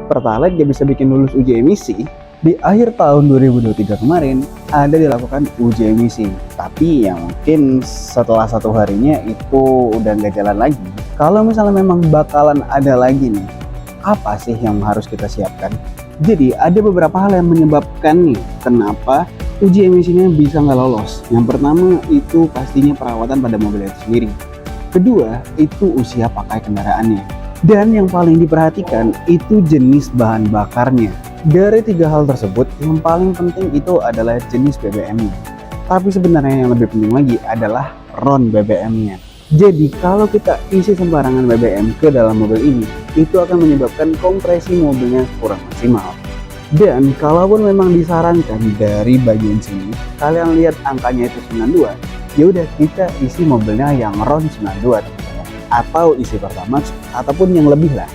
Pertalite gak bisa bikin lulus uji emisi, di akhir tahun 2023 kemarin ada dilakukan uji emisi. Tapi ya mungkin setelah 1 harinya itu udah nggak jalan lagi. Kalau misalnya memang bakalan ada lagi nih, apa sih yang harus kita siapkan? Jadi ada beberapa hal yang menyebabkan nih kenapa uji emisinya bisa nggak lolos. Yang pertama itu pastinya perawatan pada mobil itu sendiri. Kedua itu usia pakai kendaraannya. Dan yang paling diperhatikan itu jenis bahan bakarnya. Dari 3 hal tersebut, yang paling penting itu adalah jenis BBM-nya. Tapi sebenarnya yang lebih penting lagi adalah ron BBM-nya. Jadi kalau kita isi sembarangan BBM ke dalam mobil ini, itu akan menyebabkan kompresi mobilnya kurang maksimal. Dan kalaupun memang disarankan dari bagian sini, kalian lihat angkanya itu 92, ya udah kita isi mobilnya yang ron 92 teman-teman. Atau isi Pertamax ataupun yang lebih lah.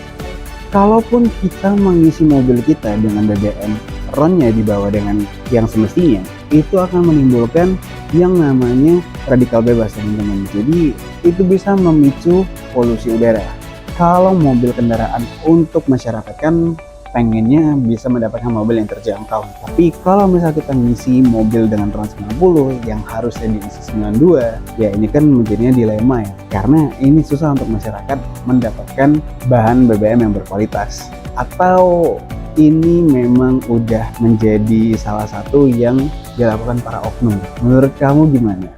Kalaupun kita mengisi mobil kita dengan BBM ronnya di bawah dengan yang semestinya, itu akan menimbulkan yang namanya radikal bebas teman-teman. Jadi itu bisa memicu polusi udara. Kalau mobil kendaraan untuk masyarakat kan pengennya bisa mendapatkan mobil yang terjangkau. Tapi kalau misalnya kita ngisi mobil dengan ron 90 yang harusnya diisi 92, ya ini kan menjadinya dilema ya. Karena ini susah untuk masyarakat mendapatkan bahan BBM yang berkualitas. Atau ini memang udah menjadi salah satu yang dilakukan para oknum. Menurut kamu gimana?